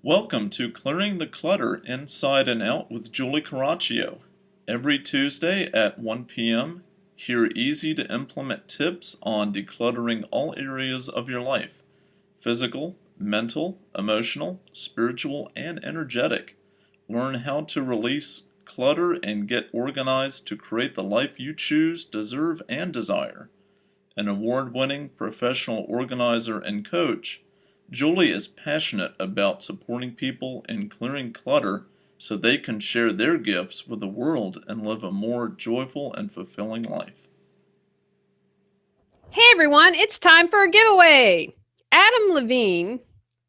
Welcome to Clearing the Clutter Inside and Out with Julie Coraccio. Every Tuesday at 1 p.m., hear easy to implement tips on decluttering all areas of your life: physical, mental, emotional, spiritual, and energetic. Learn how to release clutter and get organized to create the life you choose, deserve, and desire. An award-winning professional organizer and coach, Julie is passionate about supporting people in clearing clutter so they can share their gifts with the world and live a more joyful and fulfilling life. Hey everyone, it's time for a giveaway. Adam Levine,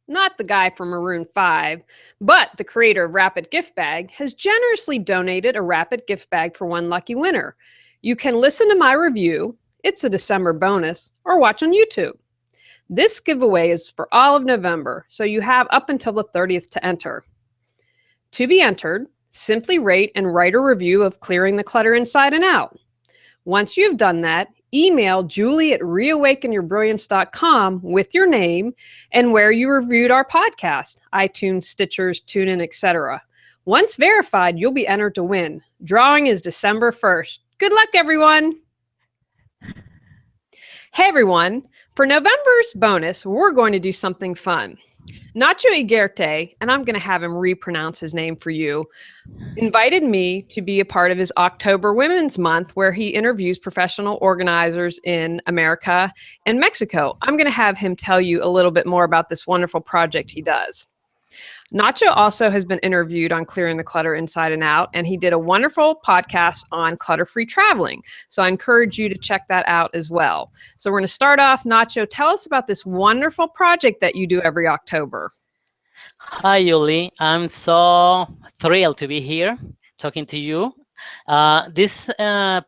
not the guy from Maroon 5, but the creator of Rapid Gift Bag, has generously donated a Rapid Gift Bag for one lucky winner. You can listen to my review, it's a December bonus, or watch on YouTube. This giveaway is for all of November, so you have up until the 30th to enter. To be entered, simply rate and write a review of Clearing the Clutter Inside and Out. Once you've done that, email julie@reawakenyourbrilliance.com with your name and where you reviewed our podcast, iTunes, Stitchers, TuneIn, etc. Once verified, you'll be entered to win. Drawing is December 1st. Good luck, everyone! Hey everyone, for November's bonus, we're going to do something fun. Nacho Eguiarte, and I'm going to have him repronounce his name for you, invited me to be a part of his October Women's Month, where he interviews professional organizers in America and Mexico. I'm going to have him tell you a little bit more about this wonderful project he does. Nacho also has been interviewed on Clearing the Clutter Inside and Out, and he did a wonderful podcast on clutter-free traveling. So I encourage you to check that out as well. So we're going to start off. Nacho, tell us about this wonderful project that you do every October. Hi, Julie. I'm so thrilled to be here talking to you. This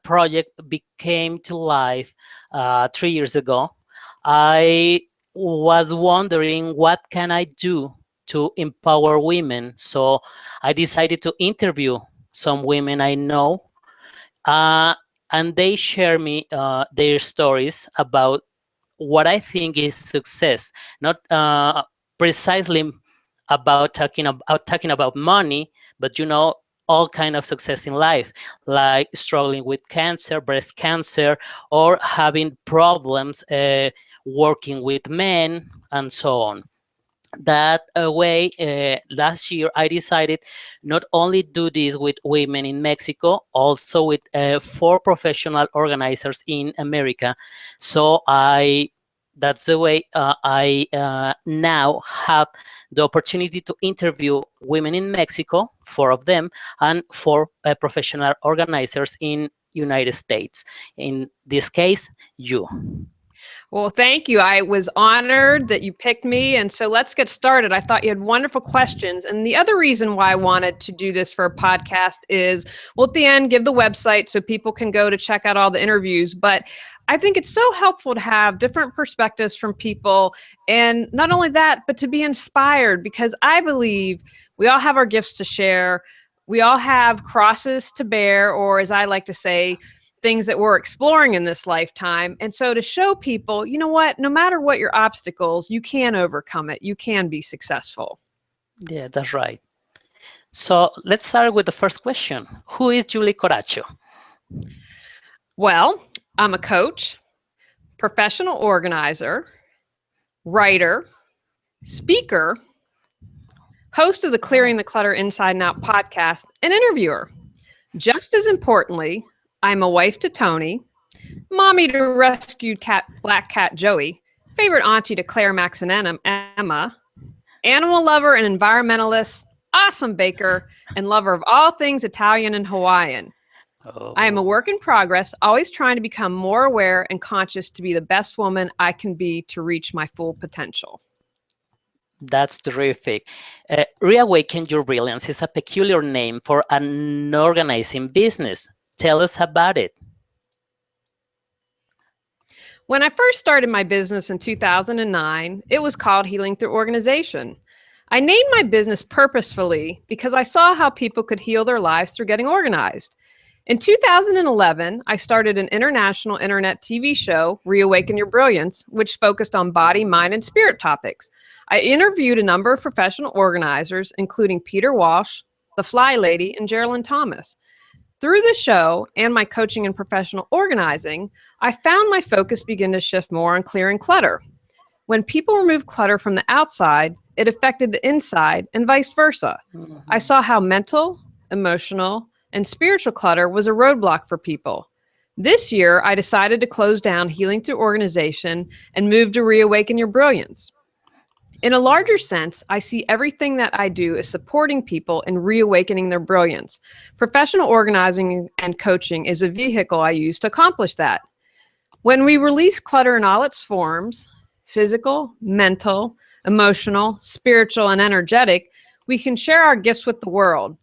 project became to life 3 years ago. I was wondering, what can I do to empower women? So I decided to interview some women I know, and they share me their stories about what I think is success. Not precisely about talking about money, but all kind of success in life, like struggling with cancer, breast cancer, or having problems working with men, and so on. That way, last year I decided not only do this with women in Mexico, also with 4 professional organizers in America. So that's the way I now have the opportunity to interview women in Mexico, 4 of them, and 4 professional organizers in United States. In this case, you. Well, thank you. I was honored that you picked me. And so let's get started. I thought you had wonderful questions. And the other reason why I wanted to do this for a podcast is, well, at the end, give the website so people can go to check out all the interviews. But I think it's so helpful to have different perspectives from people. And not only that, but to be inspired, because I believe we all have our gifts to share. We all have crosses to bear, or as I like to say, things that we're exploring in this lifetime. And so to show people, you know what, no matter what your obstacles, you can overcome it. You can be successful. Yeah, that's right. So let's start with the first question. Who is Julie Coraccio? Well, I'm a coach, professional organizer, writer, speaker, host of the Clearing the Clutter Inside and Out podcast, and interviewer. Just as importantly, I'm a wife to Tony, mommy to rescued black cat Joey, favorite auntie to Claire, Max, and Emma, animal lover and environmentalist, awesome baker, and lover of all things Italian and Hawaiian. Oh. I am a work in progress, always trying to become more aware and conscious to be the best woman I can be to reach my full potential. That's terrific. Reawaken Your Brilliance is a peculiar name for an organizing business. Tell us about it. When I first started my business in 2009, it was called Healing Through Organization. I named my business purposefully because I saw how people could heal their lives through getting organized. In 2011, I started an international internet TV show, Reawaken Your Brilliance, which focused on body, mind, and spirit topics. I interviewed a number of professional organizers, including Peter Walsh, The Fly Lady, and Geraldine Thomas. Through the show and my coaching and professional organizing, I found my focus begin to shift more on clearing clutter. When people remove clutter from the outside, it affected the inside and vice versa. I saw how mental, emotional, and spiritual clutter was a roadblock for people. This year, I decided to close down Healing Through Organization and move to Reawaken Your Brilliance. In a larger sense, I see everything that I do as supporting people in reawakening their brilliance. Professional organizing and coaching is a vehicle I use to accomplish that. When we release clutter in all its forms, physical, mental, emotional, spiritual, and energetic, we can share our gifts with the world.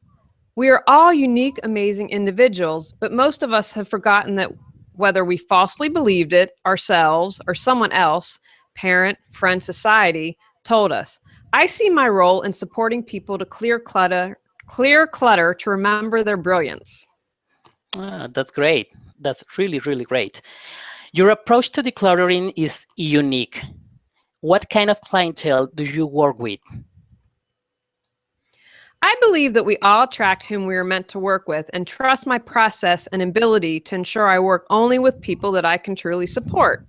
We are all unique, amazing individuals, but most of us have forgotten that whether we falsely believed it ourselves or someone else, parent, friend, society, told us. I see my role in supporting people to clear clutter to remember their brilliance. That's great. That's really, really great. Your approach to decluttering is unique. What kind of clientele do you work with? I believe that we all attract whom we are meant to work with and trust my process and ability to ensure I work only with people that I can truly support.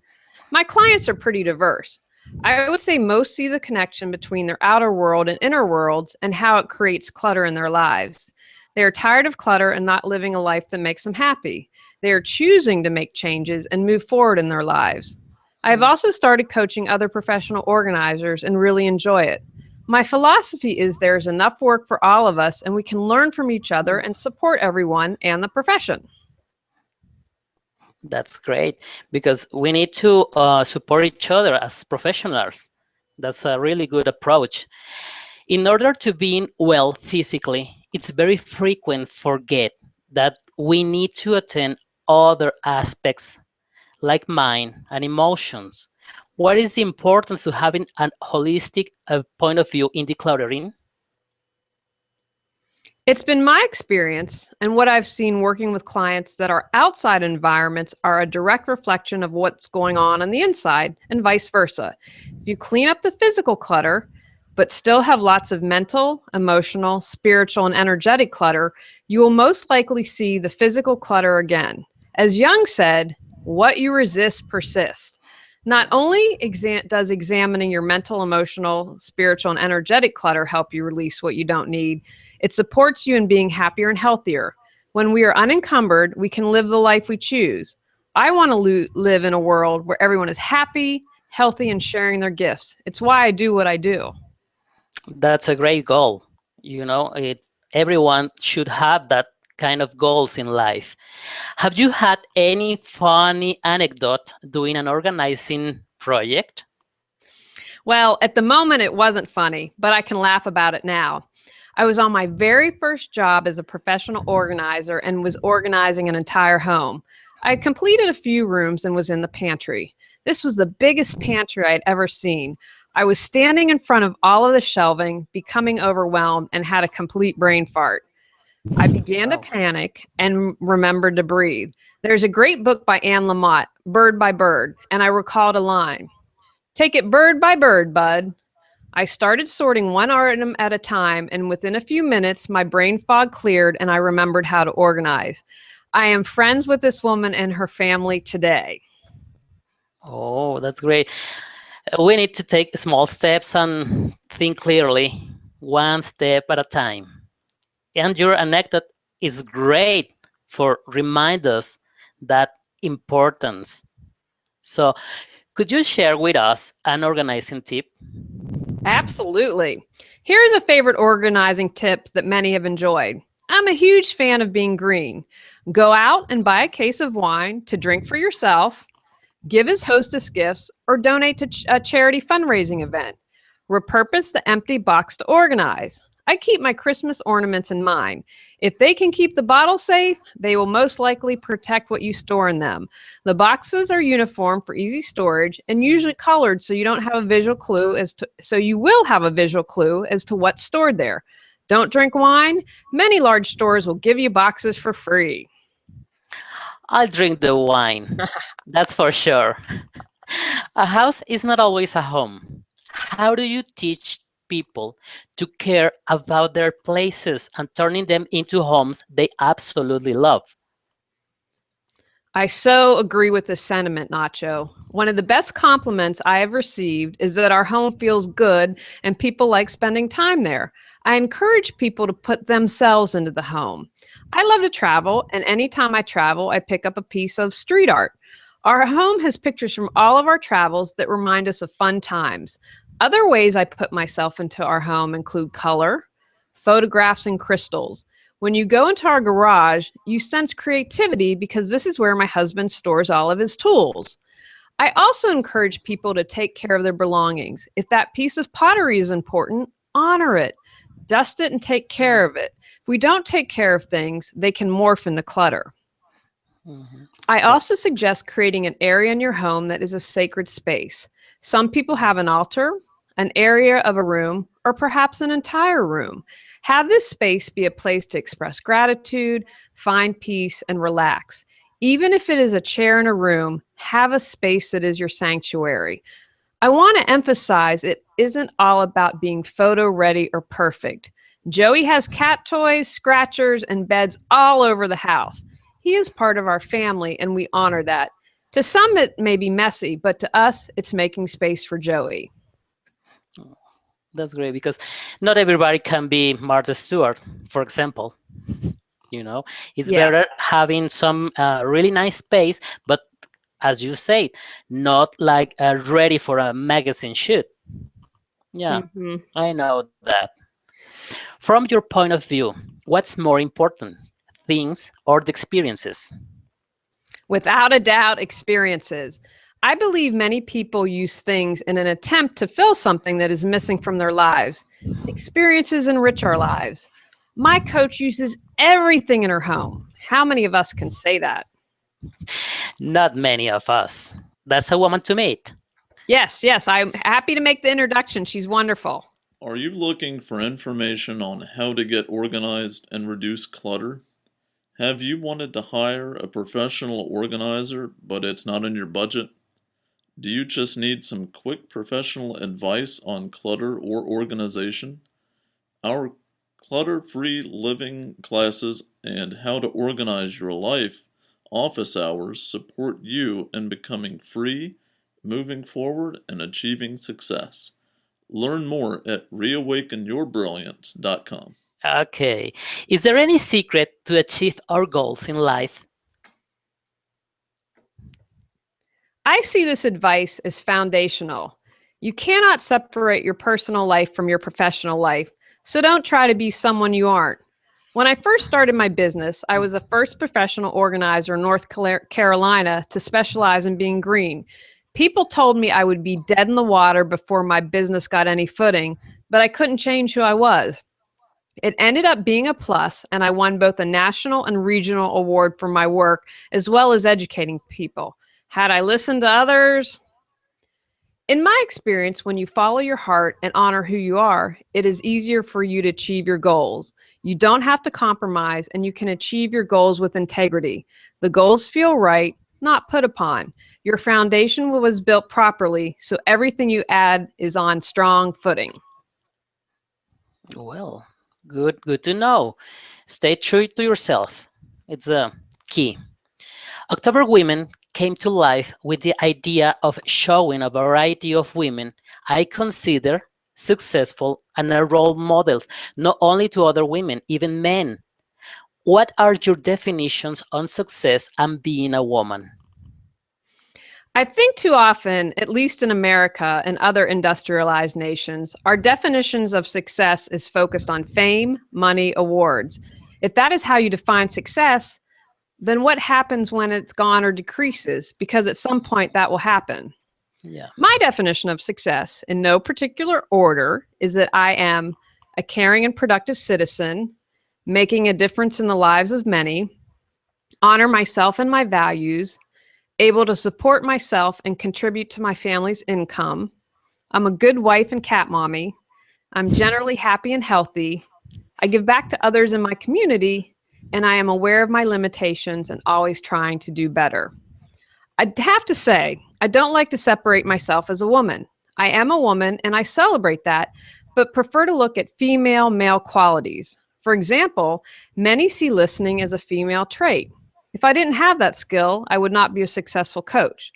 My clients are pretty diverse. I would say most see the connection between their outer world and inner worlds and how it creates clutter in their lives. They are tired of clutter and not living a life that makes them happy. They are choosing to make changes and move forward in their lives. I have also started coaching other professional organizers and really enjoy it. My philosophy is there's enough work for all of us and we can learn from each other and support everyone and the profession. That's great, because we need to support each other as professionals. That's a really good approach. In order to be well physically, it's very frequent forget that we need to attend other aspects like mind and emotions. What is the importance of having a holistic point of view in decluttering? It's been my experience and what I've seen working with clients that our outside environments are a direct reflection of what's going on the inside and vice versa. If you clean up the physical clutter, but still have lots of mental, emotional, spiritual, and energetic clutter, you will most likely see the physical clutter again. As Jung said, what you resist persists. Not only does examining your mental, emotional, spiritual, and energetic clutter help you release what you don't need, it supports you in being happier and healthier. When we are unencumbered, we can live the life we choose. I want to live in a world where everyone is happy, healthy, and sharing their gifts. It's why I do what I do. That's a great goal. Everyone should have that kind of goals in life. Have you had any funny anecdote doing an organizing project? Well, at the moment it wasn't funny, but I can laugh about it now. I was on my very first job as a professional organizer and was organizing an entire home. I had completed a few rooms and was in the pantry. This was the biggest pantry I'd ever seen. I was standing in front of all of the shelving, becoming overwhelmed, and had a complete brain fart. I began to panic and remembered to breathe. There's a great book by Anne Lamott, Bird by Bird, and I recalled a line. Take it bird by bird, bud. I started sorting one item at a time, and within a few minutes, my brain fog cleared and I remembered how to organize. I am friends with this woman and her family today. Oh, that's great. We need to take small steps and think clearly, one step at a time. And your anecdote is great for remind us that importance. So could you share with us an organizing tip? Absolutely. Here's a favorite organizing tip that many have enjoyed. I'm a huge fan of being green. Go out and buy a case of wine to drink for yourself, give as hostess gifts, or donate to a charity fundraising event. Repurpose the empty box to organize. I keep my Christmas ornaments in mind. If they can keep the bottle safe, they will most likely protect what you store in them. The boxes are uniform for easy storage and usually colored so you will have a visual clue as to what's stored there. Don't drink wine. Many large stores will give you boxes for free. I'll drink the wine. That's for sure. A house is not always a home. How do you teach people to care about their places and turning them into homes they absolutely love? I so agree with this sentiment, Nacho. One of the best compliments I have received is that our home feels good and people like spending time there. I encourage people to put themselves into the home. I love to travel, and anytime I travel, I pick up a piece of street art. Our home has pictures from all of our travels that remind us of fun times. Other ways I put myself into our home include color, photographs, and crystals. When you go into our garage, you sense creativity because this is where my husband stores all of his tools. I also encourage people to take care of their belongings. If that piece of pottery is important, honor it. Dust it and take care of it. If we don't take care of things, they can morph into clutter. Mhm. I also suggest creating an area in your home that is a sacred space. Some people have an altar, an area of a room, or perhaps an entire room. Have this space be a place to express gratitude, find peace, and relax. Even if it is a chair in a room, have a space that is your sanctuary. I want to emphasize it isn't all about being photo ready or perfect. Joey has cat toys, scratchers, and beds all over the house. He is part of our family, and we honor that. To some, it may be messy, but to us, it's making space for Joey. That's great because not everybody can be Martha Stewart, for example. It's Yes. better having some really nice space, but as you said, not like ready for a magazine shoot. Yeah, Mhm. I know that. From your point of view, what's more important, things or the experiences? Without a doubt, experiences. I believe many people use things in an attempt to fill something that is missing from their lives. Experiences enrich our lives. My coach uses everything in her home. How many of us can say that? Not many of us. That's a woman to meet. Yes, yes, I'm happy to make the introduction. She's wonderful. Are you looking for information on how to get organized and reduce clutter? Have you wanted to hire a professional organizer, but it's not in your budget? Do you just need some quick professional advice on clutter or organization? Our clutter-free living classes and how to organize your life office hours support you in becoming free, moving forward, and achieving success. Learn more at reawakenyourbrilliance.com. Okay. Is there any secret to achieve our goals in life? I see this advice as foundational. You cannot separate your personal life from your professional life, so don't try to be someone you aren't. When I first started my business, I was the first professional organizer in North Carolina to specialize in being green. People told me I would be dead in the water before my business got any footing, but I couldn't change who I was. It ended up being a plus, and I won both a national and regional award for my work, as well as educating people. Had I listened to others? In my experience, when you follow your heart and honor who you are, it is easier for you to achieve your goals. You don't have to compromise, and you can achieve your goals with integrity. The goals feel right, not put upon. Your foundation was built properly, so everything you add is on strong footing. Well, good to know. Stay true to yourself. It's a key. October Women came to life with the idea of showing a variety of women I consider successful and are role models, not only to other women, even men. What are your definitions on success and being a woman? I think too often, at least in America and other industrialized nations, our definitions of success is focused on fame, money, awards. If that is how you define success, then what happens when it's gone or decreases? Because at some point that will happen. Yeah. My definition of success, in no particular order, is that I am a caring and productive citizen, making a difference in the lives of many, honor myself and my values, able to support myself and contribute to my family's income. I'm a good wife and cat mommy. I'm generally happy and healthy. I give back to others in my community, and I am aware of my limitations and always trying to do better. I'd have to say, I don't like to separate myself as a woman. I am a woman and I celebrate that, but prefer to look at female male qualities. For example, many see listening as a female trait. If I didn't have that skill, I would not be a successful coach.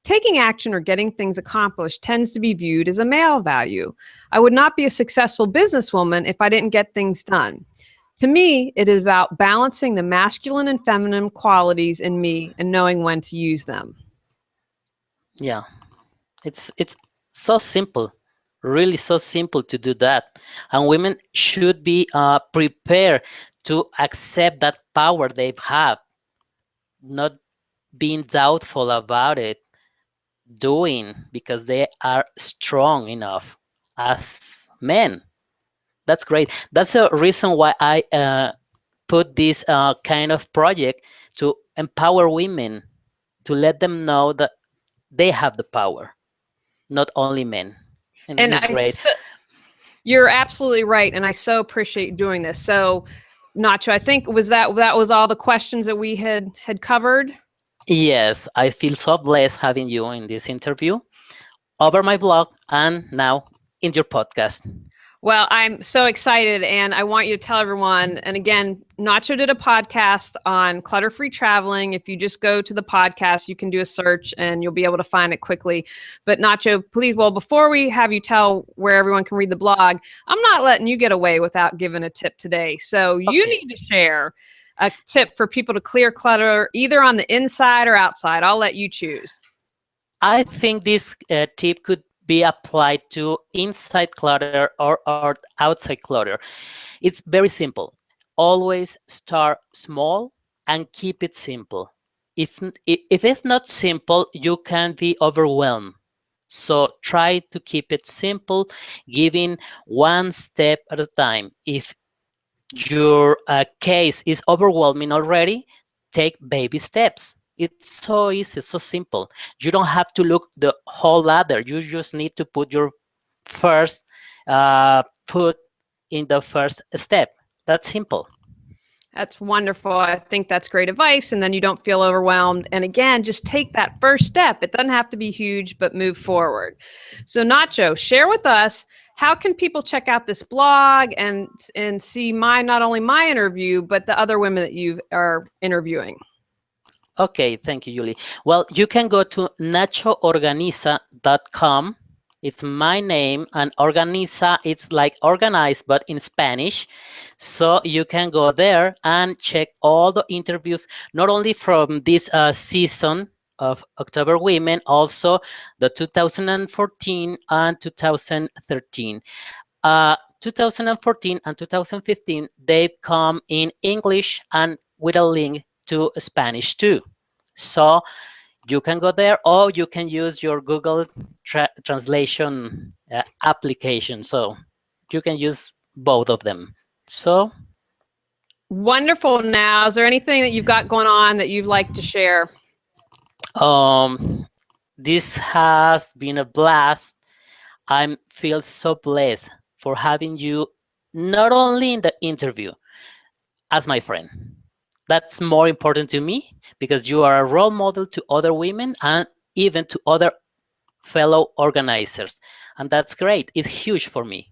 Taking action or getting things accomplished tends to be viewed as a male value. I would not be a successful businesswoman if I didn't get things done. To me, it is about balancing the masculine and feminine qualities in me and knowing when to use them. Yeah, it's so simple, really so simple to do that. And women should be prepared to accept that power they have, not being doubtful about it, doing because they are strong enough as men. That's great. That's a reason why I put this kind of project to empower women, to let them know that they have the power, not only men. And And it's great. You're absolutely right, and I so appreciate doing this. So, Nacho, I think that was all the questions that we had covered. Yes, I feel so blessed having you in this interview over my blog and now in your podcast. Well, I'm so excited, and I want you to tell everyone. And again, Nacho did a podcast on clutter-free traveling. If you just go to the podcast, you can do a search, and you'll be able to find it quickly. But Nacho, please, well, before we have you tell where everyone can read the blog, I'm not letting you get away without giving a tip today. So you need to share a tip for people to clear clutter, either on the inside or outside. I'll let you choose. I think this tip could be applied to inside clutter or outside clutter. It's very simple. Always start small and keep it simple. If it's not simple, you can be overwhelmed. So try to keep it simple, giving one step at a time. If your case is overwhelming already, take baby steps. It's so easy, so simple. You don't have to look the whole ladder. You just need to put your first foot in the first step. That's simple. That's wonderful. I think that's great advice. And then you don't feel overwhelmed. And again, just take that first step. It doesn't have to be huge, but move forward. So Nacho, share with us, how can people check out this blog and see not only my interview, but the other women that you are interviewing? Okay, thank you, Julie. Well, you can go to NACHOrganiza.com. It's my name, and organiza, it's like organized, but in Spanish. So you can go there and check all the interviews, not only from this season of October Women, also the 2014 and 2013. 2014 and 2015, they've come in English and with a link to Spanish too. So you can go there, or you can use your Google translation application. So you can use both of them. So wonderful. Now, is there anything that you've got going on that you'd like to share? This has been a blast. I feel so blessed for having you not only in the interview as my friend. That's more important to me because you are a role model to other women and even to other fellow organizers. And that's great. It's huge for me.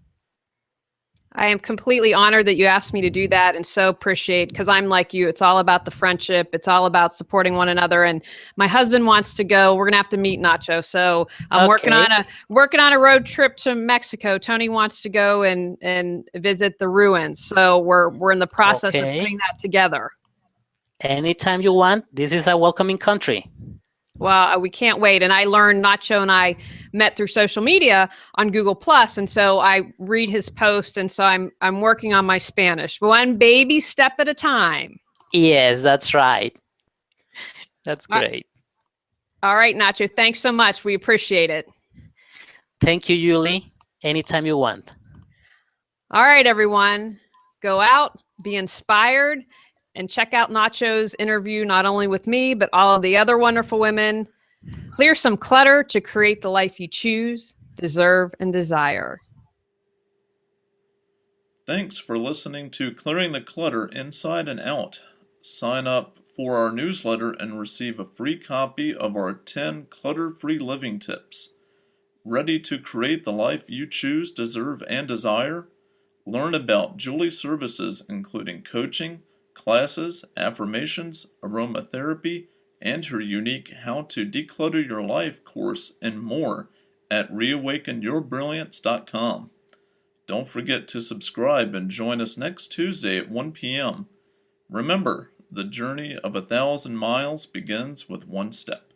I am completely honored that you asked me to do that, and so appreciate, because I'm like you. It's all about the friendship. It's all about supporting one another. And my husband wants to go. We're gonna have to meet, Nacho. So I'm working on a road trip to Mexico. Tony wants to go and visit the ruins. So we're in the process of putting that together. Anytime you want. This is a welcoming country. Well, we can't wait. And I learned Nacho and I met through social media on Google+, and so I read his post, and so I'm working on my Spanish. One baby step at a time. Yes, that's right. That's great. All right, Nacho. Thanks so much. We appreciate it. Thank you, Julie. Anytime you want. All right, everyone. Go out, be inspired, and check out Nacho's interview, not only with me, but all of the other wonderful women. Clear some clutter to create the life you choose, deserve, and desire. Thanks for listening to Clearing the Clutter Inside and Out. Sign up for our newsletter and receive a free copy of our 10 clutter-free living tips. Ready to create the life you choose, deserve, and desire? Learn about Julie's services including coaching, classes, affirmations, aromatherapy, and her unique How to Declutter Your Life course and more at reawakenyourbrilliance.com. Don't forget to subscribe and join us next Tuesday at 1 p.m. Remember, the journey of 1,000 miles begins with one step.